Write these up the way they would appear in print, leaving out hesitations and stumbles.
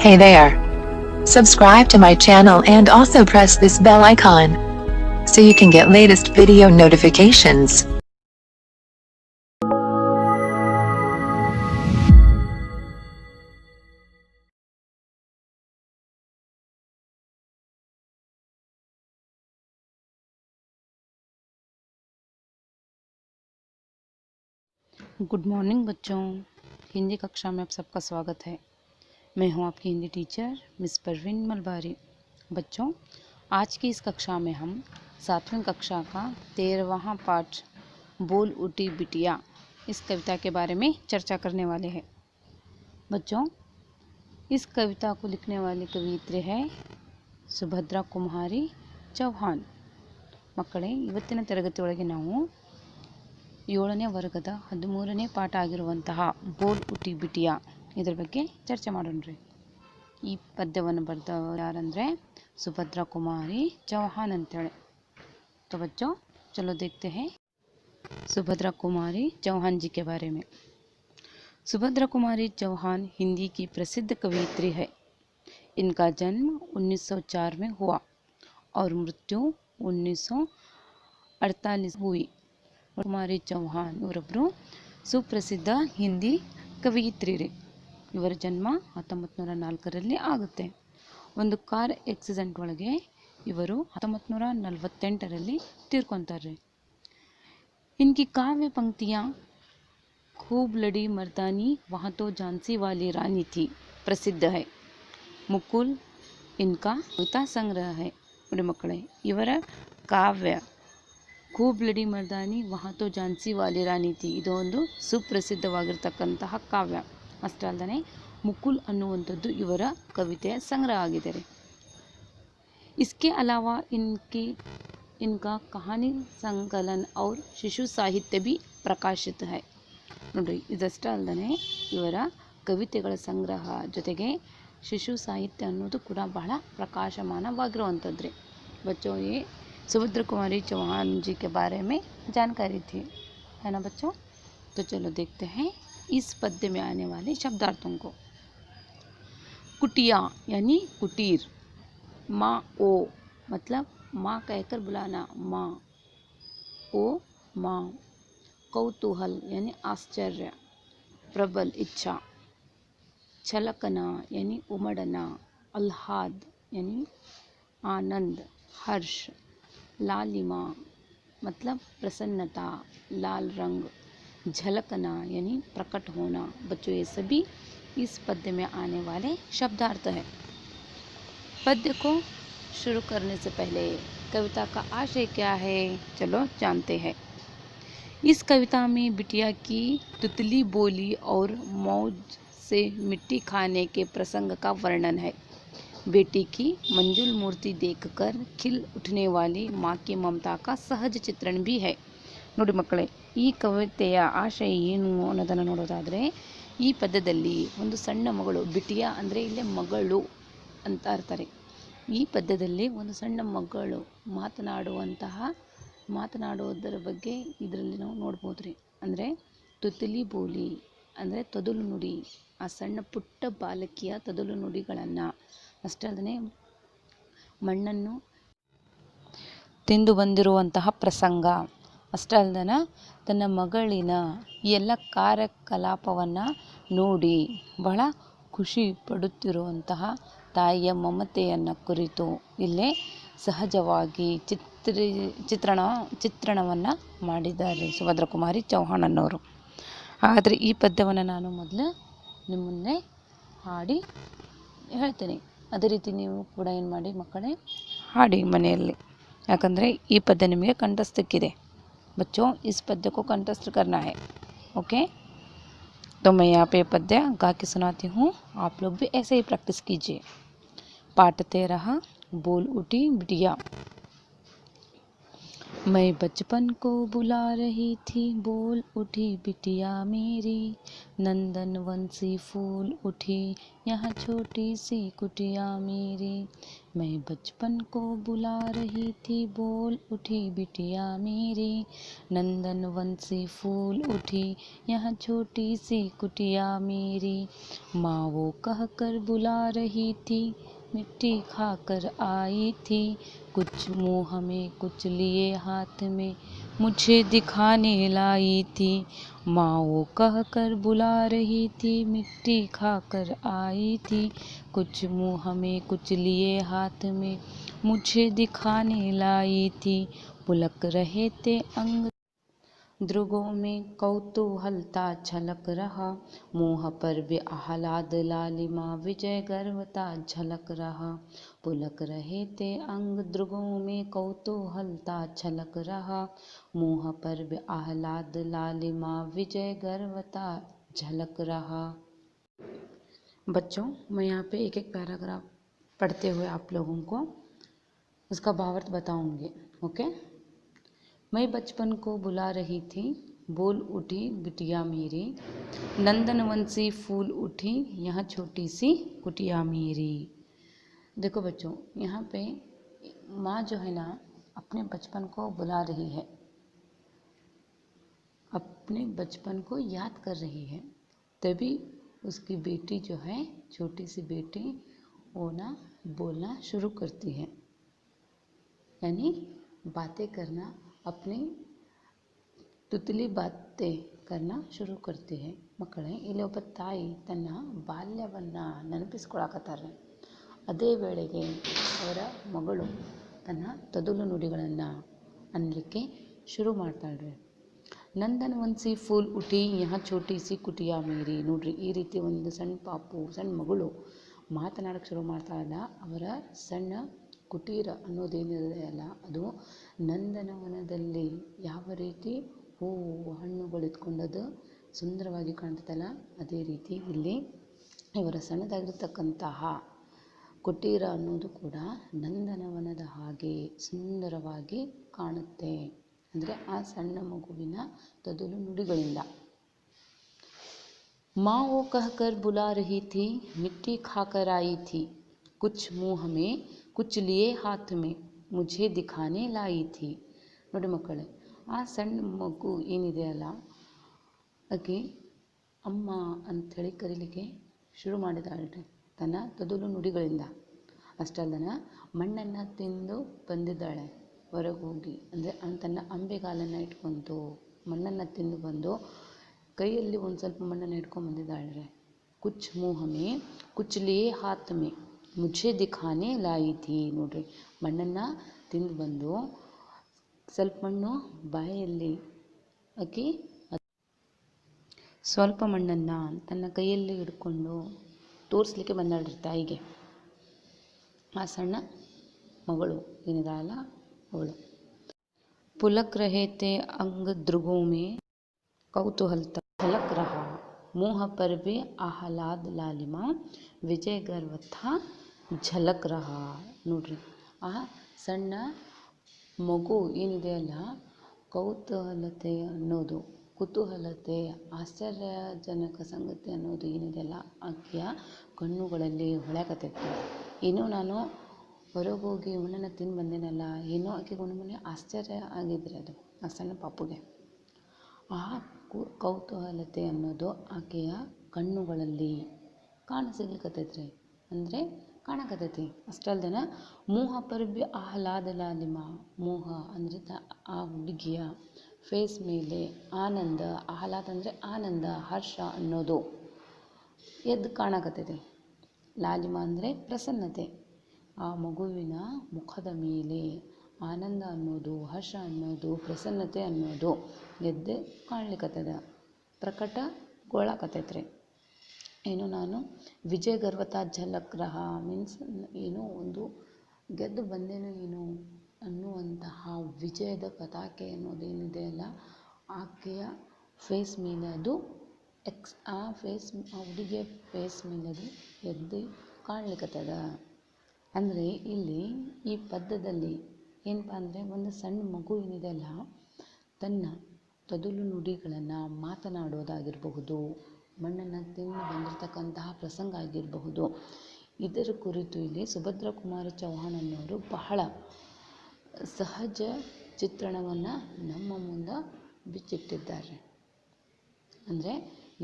Hey there. Subscribe to my channel and also press this bell icon so you can get latest video notifications. Good morning बच्चों, हिंदी कक्षा में आप सबका स्वागत है। मैं हूं आपकी हिंदी टीचर मिस परवीन मलबारी। बच्चों, आज की इस कक्षा में हम 7वीं कक्षा का 13वां पाठ बोल उठी बिटिया इस कविता के बारे में चर्चा करने वाले हैं। बच्चों, इस कविता को लिखने वाली कवियत्री है ಸುಭದ್ರಾ ಕುಮಾರಿ ಚೌಹಾನ್। ಮಕ್ಕಳೇ, ಇವತ್ತಿನ ತರಗತಿ ಒಳಗೆ ನಾವು 7ನೇ ವರ್ಗದ 13ನೇ ಪಾಠ ಆಗಿರುವಂತಹ ಬೋಲ್ ಉಟಿ ಬಿಟಿಯಾ ಇದರ ಬಗ್ಗೆ ಚರ್ಚೆ ಮಾಡೋಣ್ರಿ। ಈ ಪದ್ಯವನ್ನು ಬರೆದವರು ಯಾರಂದರೆ ಸುಭದ್ರಾ ಕುಮಾರಿ ಚೌಹಾನ್ ಅಂತೇಳಿ। तो बच्चों, चलो देखते हैं सुभद्रा कुमारी चौहान जी के बारे में। सुभद्रा कुमारी चौहान हिंदी की प्रसिद्ध कवयित्री है। इनका जन्म 1904 में हुआ और मृत्यु 1948 हुई। ಕುಮಾರಿ ಚೌಹಾನ್ ಇವರೊಬ್ಬರು ಸುಪ್ರಸಿದ್ಧ ಹಿಂದಿ ಕವಯಿತ್ರಿ। ಇವರ ಜನ್ಮ 1904ರಲ್ಲಿ ಆಗುತ್ತೆ। ಒಂದು ಕಾರ್ ಆಕ್ಸಿಡೆಂಟ್ ಒಳಗೆ ಇವರು 1948ರಲ್ಲಿ ತೀರ್ಕೊಂತಾರೆ। इनकी काव्य पंक्तियाँ खूब लड़ी मर्दानी वहाँ तो झांसी वाली रानी थी प्रसिद्ध है। मुकुल इनका कविता संग्रह है। ನೋಡಿ ಮಕ್ಕಳೇ, ಇವರ ಕಾವ್ಯ खूब लड़ी मर्दानी वहाँ तो झांसी वाली रानी थी ಇದು ಒಂದು ಸುಪ್ರಸಿದ್ಧವಾಗಿರ್ತಕ್ಕಂತಹ ಕಾವ್ಯ। ಅಷ್ಟೇ ಅಲ್ಲದೆ ಮುಕುಲ್ ಅನ್ನುವಂಥದ್ದು ಇವರ ಕವಿತೆಯ ಸಂಗ್ರಹ ಆಗಿದೆ। इसके अलावा इनका कहानी संकलन और शिशु साहित्य भी प्रकाशित है। ನೋಡ್ರಿ, ಇದಷ್ಟೇ ಅಲ್ಲದೆ ಇವರ ಕವಿತೆಗಳ ಸಂಗ್ರಹ ಜೊತೆಗೆ ಶಿಶು ಸಾಹಿತ್ಯ ಅನ್ನೋದು ಕೂಡ ಬಹಳ ಪ್ರಕಾಶಮಾನವಾಗಿರುವಂಥದ್ದು। बच्चों, ये सुभद्रा कुमारी चौहान जी के बारे में जानकारी थी, है ना बच्चों। तो चलो देखते हैं इस पद्य में आने वाले शब्दार्थों को। कुटिया यानी कुटीर, माँ ओ मतलब माँ कहकर बुलाना, माँ ओ माँ। कौतूहल यानी आश्चर्य, प्रबल इच्छा। छलकना यानी उमड़ना, आह्लाद यानी आनंद हर्ष। लालिमा मतलब प्रसन्नता, लाल रंग। झलकना यानी प्रकट होना। बच्चों, ये सभी इस पद्य में आने वाले शब्दार्थ है। पद्य को शुरू करने से पहले कविता का आशय क्या है, चलो जानते हैं। इस कविता में बिटिया की तुतली बोली और मौज से मिट्टी खाने के प्रसंग का वर्णन है। बेटी की मंजुल मूर्ति देखकर खिल उठने वाली माँ की ममता का सहज चित्रण भी है। ನೋಡಿ ಮಕ್ಕಳೇ, ಈ ಕವಿತೆಯ ಆಶಯ ಏನು ಅನ್ನೋದನ್ನು ನೋಡೋದಾದರೆ, ಈ ಪದ್ಯದಲ್ಲಿ ಒಂದು ಸಣ್ಣ ಮಗಳು, ಬಿಟಿಯಾ ಅಂದರೆ ಇಲ್ಲೇ ಮಗಳು ಅಂತ ಅರ್ತಾರೆ। ಈ ಪದ್ಯದಲ್ಲಿ ಒಂದು ಸಣ್ಣ ಮಗಳು ಮಾತನಾಡುವುದರ ಬಗ್ಗೆ ಇದರಲ್ಲಿ ನಾವು ನೋಡ್ಬೋದು ರೀ। ಅಂದರೆ ತುತಲಿ ಬೋಲಿ ಅಂದರೆ ತೊದಲು ನುಡಿ, ಆ ಸಣ್ಣ ಪುಟ್ಟ ಬಾಲಕಿಯ ತೊದಲು ನುಡಿಗಳನ್ನು, ಅಷ್ಟೇ ಅಲ್ಲದೆ ಮಣ್ಣನ್ನು ತಿಂದು ಬಂದಿರುವಂತಹ ಪ್ರಸಂಗ, ಅಷ್ಟೇ ಅಲ್ಲದೆ ತನ್ನ ಮಗಳಿನ ಈ ಎಲ್ಲ ಕಾರ್ಯಕಲಾಪವನ್ನು ನೋಡಿ ಬಹಳ ಖುಷಿ ಪಡುತ್ತಿರುವಂತಹ ತಾಯಿಯ ಮಮತೆಯನ್ನು ಕುರಿತು ಇಲ್ಲೇ ಸಹಜವಾಗಿ ಚಿತ್ರಣವನ್ನು ಮಾಡಿದ್ದಾರೆ ಸುಭದ್ರಾ ಕುಮಾರಿ ಚೌಹಾನ್ ಅನ್ನೋರು। ಆದರೆ ಈ ಪದ್ಯವನ್ನು ನಾನು ಮೊದಲು ನಿಮ್ಮ ಮುಂದೆ ಹಾಡಿ ಹೇಳ್ತೇನೆ, ಅದೇ ರೀತಿ ನೀವು ಕೂಡ ಏನು ಮಾಡಿ ಮಕ್ಕಳೇ, ಹಾಡಿ ಮನೆಯಲ್ಲಿ, ಯಾಕಂದರೆ ಈ ಪದ್ಯ ನಿಮಗೆ ಕಂಠಸ್ಥಕ್ಕಿದೆ। बच्चों, इस पद्य को कंठस्थ करना है, ओके। तो मैं यहाँ पे पद्य गा के सुनाती हूँ, आप लोग भी ऐसे ही प्रैक्टिस कीजिए। पाठ 13 बोल उठी बिटिया। मैं बचपन को बुला रही थी, बोल उठी बिटिया मेरी, नंदन वन सी फूल उठी, यहाँ छोटी सी कुटिया मेरी। मैं बचपन को बुला रही थी, बोल उठी बिटिया मेरी, नंदन वन सी फूल उठी, यहाँ छोटी सी कुटिया मेरी। माँ वो कहकर बुला रही थी, मिट्टी खाकर आई थी, कुछ मुँह में कुछ लिए हाथ में, मुझे दिखाने लाई थी। माँ वो कहकर बुला रही थी, मिट्टी खाकर आई थी, कुछ मुँह में कुछ लिए हाथ में, मुझे दिखाने लाई थी। पुलक रहे थे अंग ध्रुवों में, कौतूहलता छलक रहा, मुँह पर भी आह्लाद लालिमा, विजय गर्वता झलक रहा। पुलक रहे थे अंग ध्रुवों में, कौतूहलता छलक रहा, मुँह पर भी आह्लाद लालिमा, विजय गर्वता झलक रहा। बच्चों, मैं यहाँ पे एक एक पैराग्राफ पढ़ते हुए आप लोगों को उसका भावार्थ बताऊंगी। ओके। मैं बचपन को बुला रही थी, बोल उठी बिटिया मेरी, नंदनवन सी फूल उठी, यहाँ छोटी सी कुटिया मेरी। देखो बच्चों, यहाँ पे माँ जो है ना अपने बचपन को बुला रही है, अपने बचपन को याद कर रही है। तभी उसकी बेटी जो है, छोटी सी बेटी, वो ना बोलना शुरू करती है, यानी बातें करना, अपनी ತುತ್ತಲಿ ಬಾತೆ ಕರ್ನ ಶುರು करती है। ಮಕ್ಕಳೇ, ಇಲ್ಲಿ ಒಬ್ಬ ತಾಯಿ ತನ್ನ ಬಾಲ್ಯವನ್ನು ನೆನಪಿಸ್ಕೊಳಕತ್ತಾರೆ. ಅದೇ ವೇಳೆಗೆ ಅವರ ಮಗಳು ತನ್ನ ತೊದಲು ನುಡಿಗಳನ್ನು ಅನ್ನಲಿಕ್ಕೆ ಶುರು ಮಾಡ್ತಾಳ್ರಿ. ನಂದನ ಒಂದ್ಸಿ ಫೂಲ್ ಉಟಿ ಯಹ ಚೋಟಿ ಸಿ ಕುಟಿಯಾ ಮೇರಿ. ನೋಡ್ರಿ, ಈ ರೀತಿ ಒಂದು ಸಣ್ಣ ಪಾಪು, ಸಣ್ಣ ಮಗಳು ಮಾತನಾಡಕ್ಕೆ ಶುರು ಮಾಡ್ತಾಳಲ್ಲ, ಅವರ ಸಣ್ಣ ಕುಟೀರ ಅನ್ನೋದೇನಿದೆ ಅಲ್ಲ, ಅದು ನಂದನವನದಲ್ಲಿ ಯಾವ ರೀತಿ ಹೂವು ಹಣ್ಣುಗಳಿಟ್ಕೊಂಡದು ಸುಂದರವಾಗಿ ಕಾಣ್ತದಲ್ಲ, ಅದೇ ರೀತಿ ಇಲ್ಲಿ ಇವರ ಸಣ್ಣದಾಗಿರ್ತಕ್ಕಂತಹ ಕುಟೀರ ಅನ್ನೋದು ಕೂಡ ನಂದನವನದ ಹಾಗೆ ಸುಂದರವಾಗಿ ಕಾಣುತ್ತೆ. ಅಂದರೆ ಆ ಸಣ್ಣ ಮಗುವಿನ ತೊದಲು ನುಡಿಗಳಿಂದ. माँ वो कहकर बुला रही थी, मिट्टी खाकर आई थी, कुछ मुँह में कुछ लिए हाथ में, मुझे दिखाने लाई थी. ನೋಡಿ ಮಕ್ಕಳೇ, ಆ ಸಣ್ಣ ಮಗು ಏನಿದೆ ಅಲ್ಲ, ಆಕೆ ಅಮ್ಮ ಅಂಥೇಳಿ ಕರೀಲಿಕ್ಕೆ ಶುರು ಮಾಡಿದಾಳ್ರಿ ತನ್ನ ತೊದಲು ನುಡಿಗಳಿಂದ. ಅಷ್ಟಲ್ದನ ಮಣ್ಣನ್ನು ತಿಂದು ಬಂದಿದ್ದಾಳೆ ಹೊರಗೆ ಹೋಗಿ. ಅಂದರೆ ತನ್ನ ಅಂಬೆಗಾಲನ್ನು ಇಟ್ಕೊಂಡು ಮಣ್ಣನ್ನು ತಿಂದು ಬಂದು ಕೈಯಲ್ಲಿ ಒಂದು ಸ್ವಲ್ಪ ಮಣ್ಣನ್ನು ಹಿಡ್ಕೊಂಡು ಬಂದಿದ್ದಾಳ್ರಿ. ಕುಚ್ ಮುँह में कुछ लिए हाथ में, मुझे दिखाने लाई थी. ನೋಡ್ರಿ, ಮಣ್ಣನ್ನು ತಿಂದು ಬಂದು ಸ್ವಲ್ಪ ಮಣ್ಣು ಬಾಯಲ್ಲಿ ಆಕಿ ಸ್ವಲ್ಪ ಮಣ್ಣನ್ನು ತನ್ನ ಕೈಯಲ್ಲಿ ಹಿಡ್ಕೊಂಡು ತೋರಿಸ್ಲಿಕ್ಕೆ ಬಂದಾಳ್ರಿ ತಾಯಿಗೆ. ಆ ಸಣ್ಣ ಮಗಳು ಏನಿದಾಳಲ್ಲ ಅವಳು. पुलक रहे थे अंग ध्रुवों में, कौतूहलता झलक रहा, मुँह पर भी आह्लाद लालिमा, ವಿಜಯ ಗರ್ವಥ ಝಲಕ್ ರಹಾ. ನೋಡ್ರಿ, ಆ ಸಣ್ಣ ಮಗು ಏನಿದೆಯಲ್ಲ, ಕೌತೂಹಲತೆ ಅನ್ನೋದು, ಕುತೂಹಲತೆ, ಆಶ್ಚರ್ಯಜನಕ ಸಂಗತಿ ಅನ್ನೋದು ಏನಿದೆಯಲ್ಲ, ಆಕೆಯ ಕಣ್ಣುಗಳಲ್ಲಿ ಹೊಳೆಕತ್ತೈತಿ. ಏನೋ ನಾನು ಹೊರಗೆ ಹೋಗಿ ಮಣ್ಣನ್ನು ತಿಂದು ಬಂದೇನಲ್ಲ, ಏನೋ ಆಕೆಗೆ ಒಂದು ಮನೆ ಆಶ್ಚರ್ಯ ಆಗಿದ್ರಿ ಅದು ಆ ಸಣ್ಣ ಪಾಪುಗೆ. ಆ ಕೌತೂಹಲತೆ ಅನ್ನೋದು ಆಕೆಯ ಕಣ್ಣುಗಳಲ್ಲಿ ಕಾಣಸಿಗ್ಲಿಕ್ಕತ್ತೈತ್ರಿ, ಅಂದರೆ ಕಾಣಕತ್ತೈತಿ. ಅಷ್ಟಲ್ದನ ಮೋಹ ಪರ್ ಬಿ ಆಹ್ಲಾದ ಲಾಲಿಮ, ಮೋಹ ಅಂದರೆ ಆ ಹುಡುಗಿಯ ಫೇಸ್ ಮೇಲೆ ಆನಂದ, ಆಹ್ಲಾದ ಅಂದರೆ ಆನಂದ, ಹರ್ಷ ಅನ್ನೋದು ಎದ್ದು ಕಾಣಕತ್ತೈತಿ. ಲಾಲಿಮ ಅಂದರೆ ಪ್ರಸನ್ನತೆ. ಆ ಮಗುವಿನ ಮುಖದ ಮೇಲೆ ಆನಂದ ಅನ್ನೋದು, ಹರ್ಷ ಅನ್ನೋದು, ಪ್ರಸನ್ನತೆ ಅನ್ನೋದು ಎದ್ದು ಕಾಣ್ಲಿಕ್ಕತ್ತದ, ಪ್ರಕಟಗೊಳ್ಳಕತ್ತೈತ್ರಿ. ಏನು, ನಾನು ವಿಜಯ ಗರ್ವತ ಝಲಕ್ ರಹಾ ಮೀನ್ಸ್ ಏನೋ ಒಂದು ಗೆದ್ದು ಬಂದೇನೋ ಏನೋ ಅನ್ನುವಂತಹ ವಿಜಯದ ಪತಾಕೆ ಅನ್ನೋದೇನಿದೆ ಅಲ್ಲ, ಆಕೆಯ ಫೇಸ್ ಮೇಲೆ ಅದು ಆ ಹುಡುಗಿಯ ಫೇಸ್ ಮೇಲೆ ಅದು ಎದ್ದು ಕಾಣ್ಲಿಕ್ಕತ್ತದ. ಅಂದರೆ ಇಲ್ಲಿ ಈ ಪದ್ಯದಲ್ಲಿ ಏನಪ್ಪ ಅಂದರೆ ಒಂದು ಸಣ್ಣ ಮಗು ಏನಿದೆಯಲ್ಲ ತನ್ನ ತೊದಲು ನುಡಿಗಳನ್ನು ಮಾತನಾಡೋದಾಗಿರಬಹುದು, ಮಣ್ಣನ್ನು ತಿಂದು ಬಂದಿರತಕ್ಕಂತಹ ಪ್ರಸಂಗ ಆಗಿರಬಹುದು, ಇದರ ಕುರಿತು ಇಲ್ಲಿ ಸುಭದ್ರಾ ಕುಮಾರಿ ಚೌಹಾಣ್ ಅನ್ನೋರು ಬಹಳ ಸಹಜ ಚಿತ್ರಣವನ್ನು ನಮ್ಮ ಮುಂದೆ ಬಿಚ್ಚಿಟ್ಟಿದ್ದಾರೆ. ಅಂದರೆ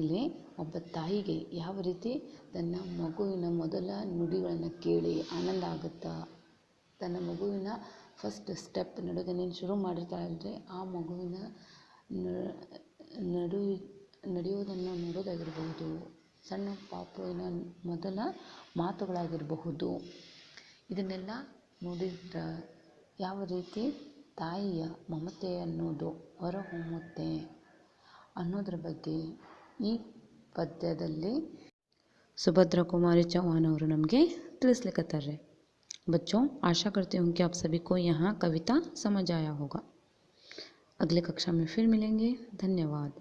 ಇಲ್ಲಿ ಒಬ್ಬ ತಾಯಿಗೆ ಯಾವ ರೀತಿ ತನ್ನ ಮಗುವಿನ ಮೊದಲ ನುಡಿಗಳನ್ನು ಕೇಳಿ ಆನಂದ ಆಗುತ್ತಾ, ತನ್ನ ಮಗುವಿನ ಫಸ್ಟ್ ಸ್ಟೆಪ್ ನಡೆಯೋದನ್ನೇನು ಶುರು ಮಾಡಿರ್ತಾಳೆ ಅಂದರೆ ಆ ಮಗುವಿನ ನಡೆಯೋದನ್ನು ನೋಡೋದಾಗಿರಬಹುದು, ಸಣ್ಣ ಪಾಪುವಿನ ಮೊದಲ ಮಾತುಗಳಾಗಿರಬಹುದು, ಇದನ್ನೆಲ್ಲ ನೋಡಿದ್ರೆ ಯಾವ ರೀತಿ ತಾಯಿಯ ಮಮತೆ ಅನ್ನೋದು ಹೊರಹೊಮ್ಮುತ್ತೆ ಅನ್ನೋದ್ರ ಬಗ್ಗೆ ಈ ಪದ್ಯದಲ್ಲಿ सुभद्रा कुमारी चौहान ಅವರು ನಮಗೆ ತಿಳಿಸ್ಲಿಕ್ಕತ್ತಾರೆ. बच्चों, आशा करती हूँ कि आप सभी को यहाँ कविता समझ आया होगा. अगले कक्षा में फिर मिलेंगे. धन्यवाद.